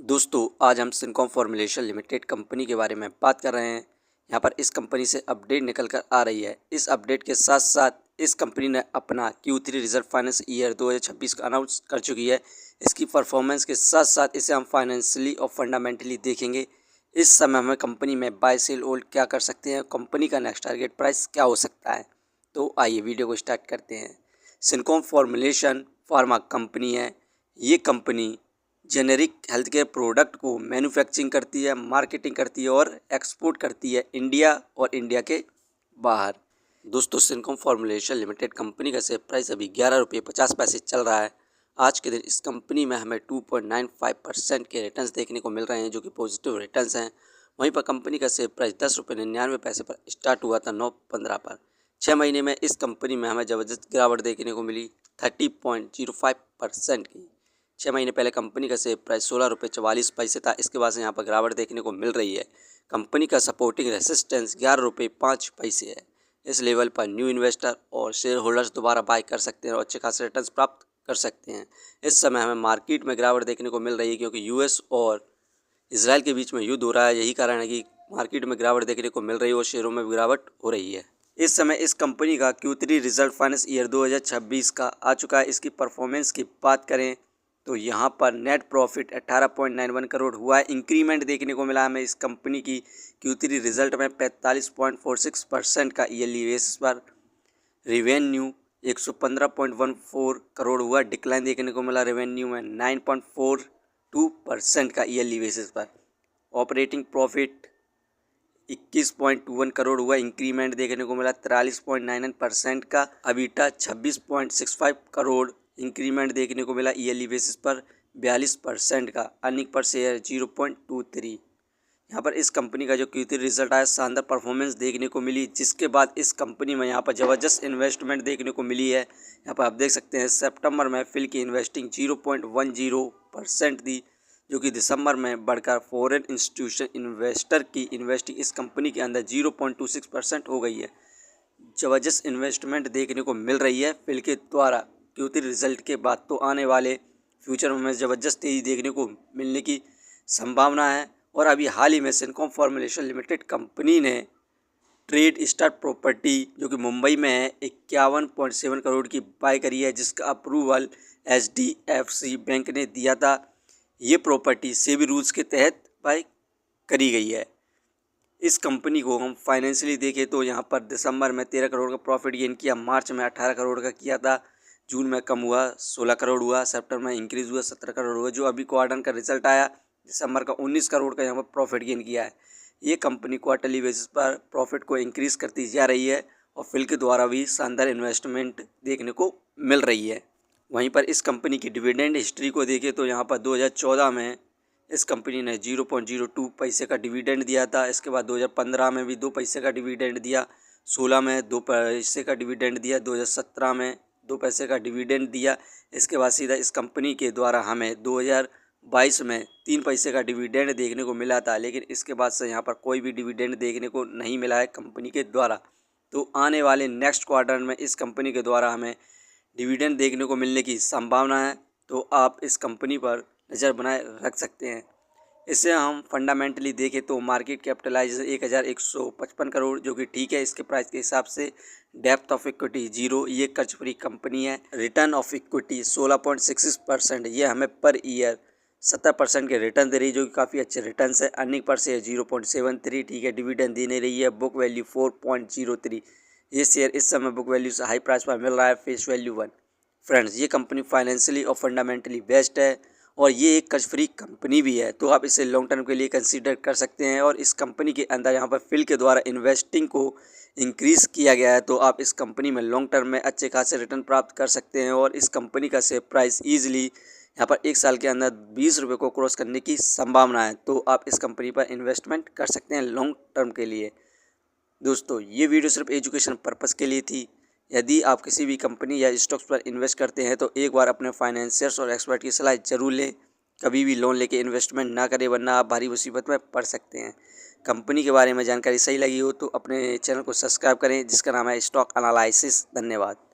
दोस्तों आज हम सिनकॉम फॉर्मुलेशन लिमिटेड कंपनी के बारे में बात कर रहे हैं। यहाँ पर इस कंपनी से अपडेट निकल कर आ रही है। इस अपडेट के साथ साथ इस कंपनी ने अपना Q3 रिजल्ट फाइनेंस ईयर 2026 का अनाउंस कर चुकी है। इसकी परफॉर्मेंस के साथ साथ इसे हम फाइनेंशियली और फंडामेंटली देखेंगे। इस समय हमें कंपनी में बाय सेल होल्ड क्या कर सकते हैं, कंपनी का नेक्स्ट टारगेट प्राइस क्या हो सकता है। तो आइए वीडियो को स्टार्ट करते हैं। सिनकॉम फॉर्मुलेशन फार्मा कंपनी है। ये company generic health care product को मैन्युफैक्चरिंग करती है, मार्केटिंग करती है और एक्सपोर्ट करती है इंडिया और इंडिया के बाहर। दोस्तों सिनकॉम फॉर्मुलेशन लिमिटेड कंपनी का शेयर प्राइस अभी 11 रुपये 50 पैसे चल रहा है। आज के दिन इस कंपनी में हमें 2.95% के रिटर्न्स देखने को मिल रहे हैं, जो कि पॉजिटिव रिटर्न्स हैं। वहीं पर कंपनी का शेयर प्राइस 10 रुपये 99 पैसे पर स्टार्ट हुआ था 9/15 पर। 6 महीने में इस कंपनी में हमें ज़बरदस्त गिरावट देखने को मिली 30.05% की। 6 महीने पहले कंपनी का शेयर प्राइस 16 रुपये 44 पैसे था। इसके बाद से यहाँ पर गिरावट देखने को मिल रही है। कंपनी का सपोर्टिंग रेसिस्टेंस 11 रुपये 5 पैसे है। इस लेवल पर न्यू इन्वेस्टर और शेयर होल्डर्स दोबारा बाय कर सकते हैं और अच्छे खासे रिटर्न्स प्राप्त कर सकते हैं। इस समय हमें मार्केट में गिरावट देखने को मिल रही है, क्योंकि यूएस और इसराइल के बीच में युद्ध हो रहा है। यही कारण है कि मार्केट में गिरावट देखने को मिल रही है और शेयरों में गिरावट हो रही है। इस समय इस कंपनी का Q3 रिजल्ट फाइनेंस ईयर 2026 का आ चुका है। इसकी परफॉर्मेंस की बात करें तो यहाँ पर नेट प्रॉफिट 18.91 करोड़ हुआ है। इंक्रीमेंट देखने को मिला हमें इस कंपनी की Q3 रिजल्ट में 45.46% का ईयरली बेसिस पर। रेवेन्यू 115.14 करोड़ हुआ। डिक्लाइन देखने को मिला रेवेन्यू में 9.42% का ईयरली बेसिस पर। ऑपरेटिंग प्रॉफिट 21.21 करोड़ हुआ। इंक्रीमेंट देखने को मिला 43.99% का। अबीटा 26.65 करोड़ इंक्रीमेंट देखने को मिला ईयरली बेसिस पर 42% का। Earning per share 0.23। यहाँ पर इस कंपनी का जो Q3 रिजल्ट आया, शानदार परफॉर्मेंस देखने को मिली, जिसके बाद इस कंपनी में यहाँ पर ज़बरदस्त इन्वेस्टमेंट देखने को मिली है। यहाँ पर आप देख सकते हैं सितंबर में फिल की इन्वेस्टिंग 0.10% दी, जो कि दिसंबर में बढ़कर फॉरेन इंस्टीट्यूशन इन्वेस्टर की इन्वेस्टिंग इस कंपनी के अंदर 0.26% हो गई है। ज़बरदस्त इन्वेस्टमेंट देखने को मिल रही है फिल के द्वारा। Q3 रिजल्ट के बाद तो आने वाले फ्यूचर में हमें ज़बरदस्त तेज़ी देखने को मिलने की संभावना है। और अभी हाल ही में सिनकॉम फॉर्मुलेशन लिमिटेड कंपनी ने ट्रेड स्टार प्रॉपर्टी, जो कि मुंबई में है, 51.7 करोड़ की बाय करी है, जिसका अप्रूवल HDFC बैंक ने दिया था। ये प्रॉपर्टी सेबी रूल्स के तहत बाय करी गई है। इस कंपनी को हम फाइनेंशियली देखें तो यहाँ पर दिसंबर में 13 करोड़ का प्रॉफिट गेन किया, मार्च में 18 करोड़ का किया था, जून में कम हुआ 16 करोड़ हुआ, सितंबर में इंक्रीज़ हुआ 17 करोड़ हुआ। जो अभी क्वार्टर का रिजल्ट आया दिसंबर का 19 करोड़ का यहाँ पर प्रॉफिट गेन किया है। ये कंपनी क्वार्टरली बेसिस पर प्रॉफिट को इंक्रीज़ करती जा रही है और फिल के द्वारा भी शानदार इन्वेस्टमेंट देखने को मिल रही है। वहीं पर इस कंपनी की डिविडेंड हिस्ट्री को देखें तो यहाँ पर 2014 में इस कंपनी ने 0.02 पैसे का डिविडेंड दिया था। इसके बाद 2015 में भी 2 पैसे का डिविडेंड दिया, 16 में 2 पैसे का डिविडेंड दिया, 2017 में 2 पैसे का डिविडेंड दिया। इसके बाद सीधा इस कंपनी के द्वारा हमें 2022 में 3 पैसे का डिविडेंड देखने को मिला था, लेकिन इसके बाद से यहाँ पर कोई भी डिविडेंड देखने को नहीं मिला है कंपनी के द्वारा। तो आने वाले नेक्स्ट क्वार्टर में इस कंपनी के द्वारा हमें डिविडेंड देखने को मिलने की संभावना है। तो आप इस कंपनी पर नज़र बनाए रख सकते हैं। इसे हम फंडामेंटली देखें तो मार्केट कैपिटलाइजेशन 1155 करोड़, जो कि ठीक है इसके प्राइस के हिसाब से। डेप्थ ऑफ इक्विटी 0, ये कर्ज फ्री कंपनी है। रिटर्न ऑफ इक्विटी 16.66%, ये हमें पर ईयर 70% के रिटर्न दे रही है, जो कि काफ़ी अच्छे रिटर्न है। अर्निंग पर शेयर 0.73, ठीक है। डिविडेंड दे नहीं रही है। बुक वैल्यू 4.03, ये शेयर इस समय बुक वैल्यू से हाई प्राइस पर मिल रहा है, फेस वैल्यू 1। फ्रेंड्स, ये कंपनी फाइनेंशियली और फंडामेंटली बेस्ट है और ये एक कर्ज फ्री कंपनी भी है, तो आप इसे लॉन्ग टर्म के लिए कंसीडर कर सकते हैं। और इस कंपनी के अंदर यहाँ पर फिल के द्वारा इन्वेस्टिंग को इंक्रीज़ किया गया है, तो आप इस कंपनी में लॉन्ग टर्म में अच्छे खासे रिटर्न प्राप्त कर सकते हैं। और इस कंपनी का शेयर प्राइस ईजिली यहाँ पर 1 साल के अंदर 20 रुपये को क्रॉस करने की संभावना है, तो आप इस कंपनी पर इन्वेस्टमेंट कर सकते हैं लॉन्ग टर्म के लिए। दोस्तों, ये वीडियो सिर्फ एजुकेशन पर्पज़ के लिए थी। यदि आप किसी भी कंपनी या स्टॉक्स पर इन्वेस्ट करते हैं तो एक बार अपने फाइनेंशियर्स और एक्सपर्ट की सलाह जरूर लें। कभी भी लोन लेके इन्वेस्टमेंट ना करें, वरना आप भारी मुसीबत में पड़ सकते हैं। कंपनी के बारे में जानकारी सही लगी हो तो अपने चैनल को सब्सक्राइब करें, जिसका नाम है स्टॉक एनालिसिस। धन्यवाद।